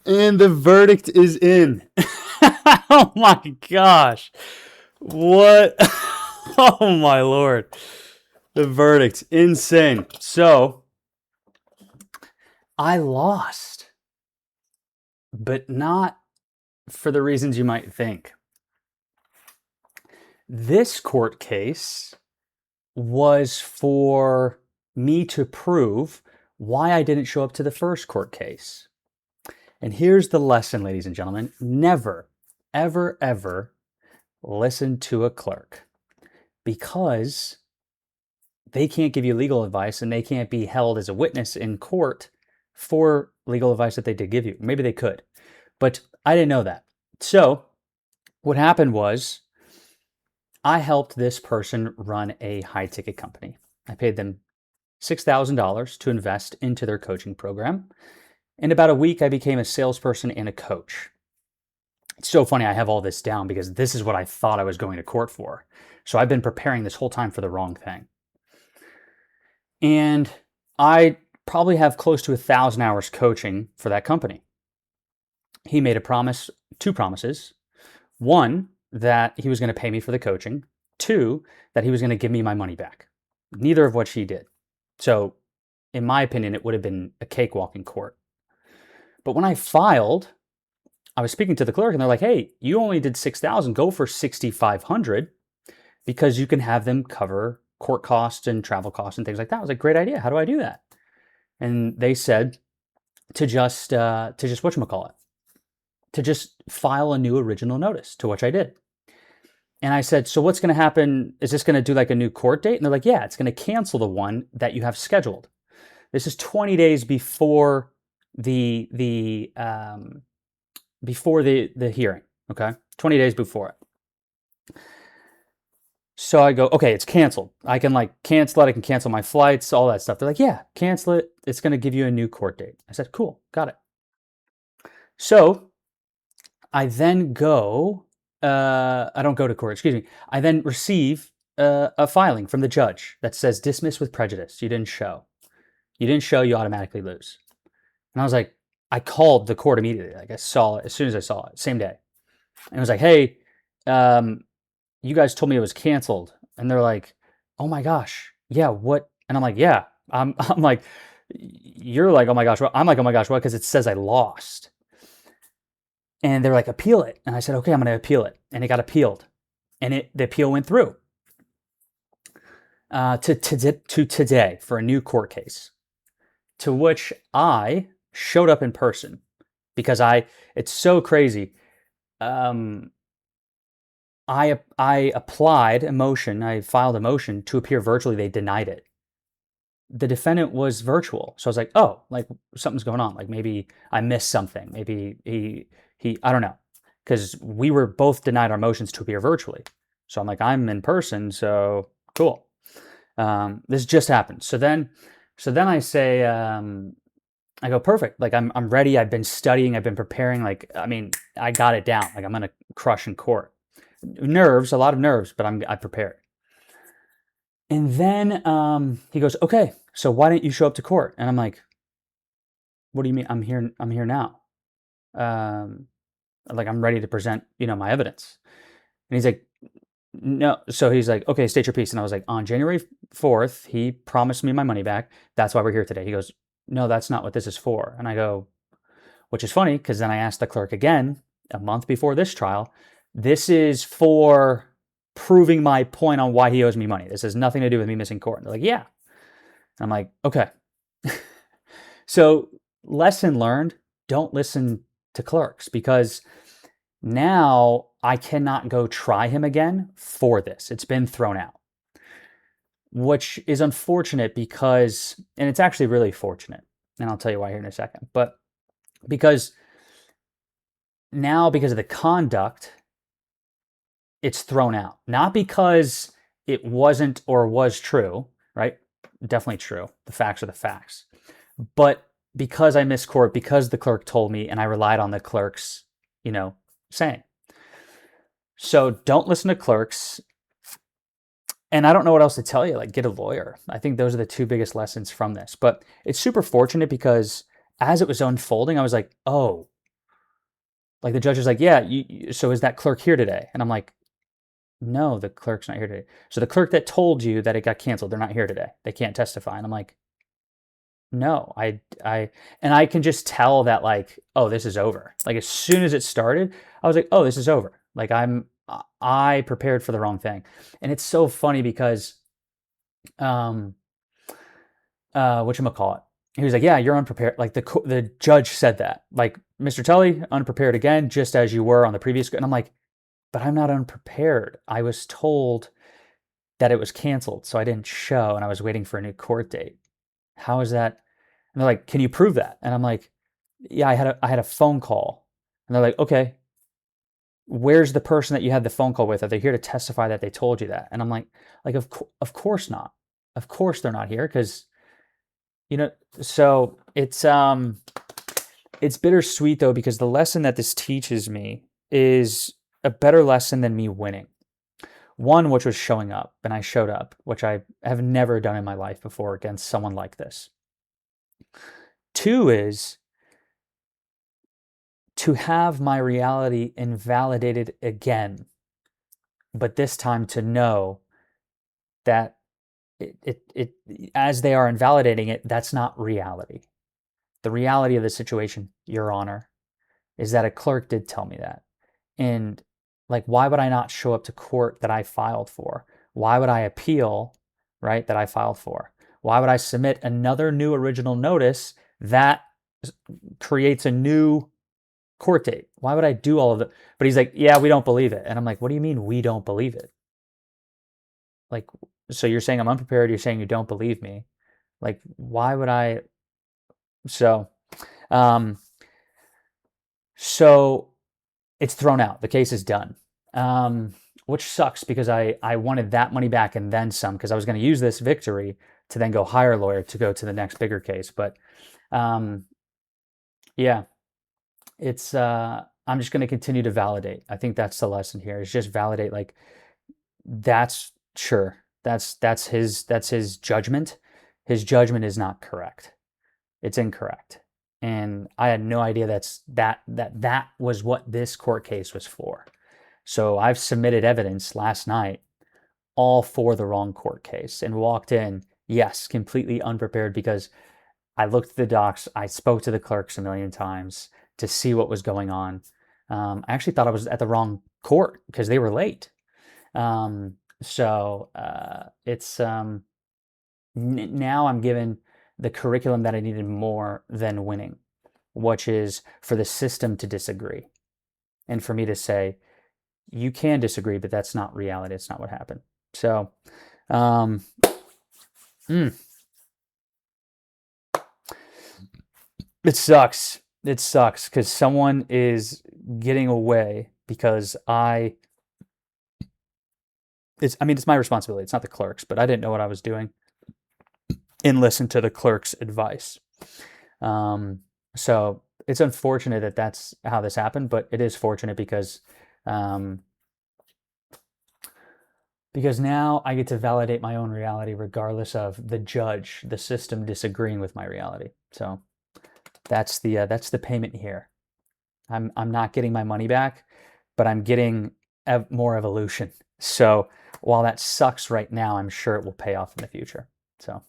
And the verdict is in. Oh my gosh. What? Oh my Lord. The verdict. Insane. So I lost, but not for the reasons you might think. This court case was for me to prove why I didn't show up to the first court case. And here's the lesson, ladies and gentlemen. Never, ever, ever listen to a clerk, because they can't give you legal advice and they can't be held as a witness in court for legal advice that they did give you. Maybe they could, but I didn't know that. So what happened was I helped this person run a high ticket company. I paid them $6,000 to invest into their coaching program. In about a week, I became a salesperson and a coach. It's so funny I have all this down because this is what I thought I was going to court for. So I've been preparing this whole time for the wrong thing. And I probably have close to 1,000 hours coaching for that company. He made a promise, two promises. One, that he was going to pay me for the coaching. Two, that he was going to give me my money back. Neither of which he did. So in my opinion, it would have been a cakewalk in court. But when I filed, I was speaking to the clerk and they're like, hey, you only did 6,000, go for 6,500 because you can have them cover court costs and travel costs and things like that. I was like, great idea. How do I do that? And they said to just whatchamacallit, to just file a new original notice, to which I did. And I said, so what's going to happen? Is this going to do like a new court date? And they're like, yeah, it's going to cancel the one that you have scheduled. This is 20 days before the hearing, okay? 20 days before it. So I go, okay, it's canceled. I can like cancel it. I can cancel my flights, all that stuff. They're like, yeah, cancel it. It's going to give you a new court date. I said, cool, got it. So I then go, I don't go to court, excuse me. I then receive a filing from the judge that says dismiss with prejudice. You didn't show. You didn't show, you automatically lose. And I was like, I called the court immediately. Like I saw it as soon as I saw it, same day. And I was like, hey, you guys told me it was canceled. And they're like, oh my gosh, yeah, what? And I'm like, yeah. I'm like, you're like, oh my gosh, what? I'm like, oh my gosh, what? Because it says I lost. And they're like, appeal it. And I said, okay, I'm going to appeal it. And it got appealed. And the appeal went through to today for a new court case, to which I showed up in person because it's so crazy. I applied a motion, I filed a motion to appear virtually. They denied it. The defendant was virtual. So I was like, oh, like something's going on. Like maybe I missed something. Maybe he I don't know. Because we were both denied our motions to appear virtually. So I'm like, I'm in person, so cool. This just happened. So then I say, I go, perfect. Like I'm ready. I've been studying. I've been preparing. Like, I mean, I got it down. Like I'm going to crush in court. Nerves, a lot of nerves, but I prepared. And then he goes, okay, so why didn't you show up to court? And I'm like, what do you mean? I'm here now. Like I'm ready to present, my evidence. And he's like, no. So he's like, okay, state your piece. And I was like, on January 4th, he promised me my money back. That's why we're here today. He goes, no, that's not what this is for. And I go, which is funny because then I asked the clerk again a month before this trial, this is for proving my point on why he owes me money. This has nothing to do with me missing court. And they're like, yeah. And I'm like, okay. So lesson learned, don't listen to clerks, because now I cannot go try him again for this. It's been thrown out, which is unfortunate because, and it's actually really fortunate, and I'll tell you why here in a second, but because now, because of the conduct, it's thrown out. Not because it wasn't or was true, right? Definitely true. The facts are the facts. But because I missed court, because the clerk told me and I relied on the clerk's, saying. So don't listen to clerks. And I don't know what else to tell you. Like, get a lawyer. I think those are the two biggest lessons from this. But it's super fortunate because as it was unfolding, I was like, oh, Like the judge is like, yeah, so is that clerk here today? And I'm like, no, the clerk's not here today. So the clerk that told you that it got canceled, they're not here today. They can't testify. And I'm like, no, and I can just tell that like, oh, this is over. Like as soon as it started, I was like, oh, this is over. Like I prepared for the wrong thing. And it's so funny because, um, whatchamacallit, he was like, yeah, you're unprepared. Like the judge said that, like, Mr. Tully, unprepared again, just as you were on the previous. And I'm like, but I'm not unprepared. I was told that it was canceled, so I didn't show, and I was waiting for a new court date. How is that? And they're like, can you prove that? And I'm like, yeah, I had a phone call. And they're like, okay, where's the person that you had the phone call with? Are they here to testify that they told you that? And I'm like, of course not. Of course they're not here because, so it's bittersweet though, because the lesson that this teaches me is a better lesson than me winning. One, which was showing up, and I showed up, which I have never done in my life before against someone like this. Two is to have my reality invalidated again, but this time to know that it as they are invalidating it, that's not reality. The reality of the situation, Your Honor, is that a clerk did tell me that. And like, why would I not show up to court that I filed for? Why would I appeal, right, that I filed for? Why would I submit another new original notice that creates a new court date? Why would I do all of it? But he's like, yeah, we don't believe it. And I'm like, what do you mean we don't believe it? Like, so you're saying I'm unprepared. You're saying you don't believe me. Like, why would I? So, um, so it's thrown out. The case is done, which sucks because I wanted that money back and then some, because I was going to use this victory to then go hire a lawyer to go to the next bigger case. But yeah, it's I'm just going to continue to validate. I think that's the lesson here, is just validate. Like, that's sure, that's his judgment. His judgment is not correct. It's incorrect. And I had no idea that was what this court case was for. So I've submitted evidence last night all for the wrong court case and walked in, yes, completely unprepared, because I looked at the docs. I spoke to the clerks a million times to see what was going on. I actually thought I was at the wrong court because they were late. So it's now I'm given the curriculum that I needed more than winning, which is for the system to disagree and for me to say, you can disagree, but that's not reality. It's not what happened. So, it sucks. It sucks because someone is getting away because it's my responsibility. It's not the clerk's, but I didn't know what I was doing and listen to the clerk's advice. So it's unfortunate that that's how this happened, but it is fortunate because now I get to validate my own reality regardless of the judge, the system disagreeing with my reality. So that's the payment here. I'm not getting my money back, but I'm getting more evolution. So while that sucks right now, I'm sure it will pay off in the future. So.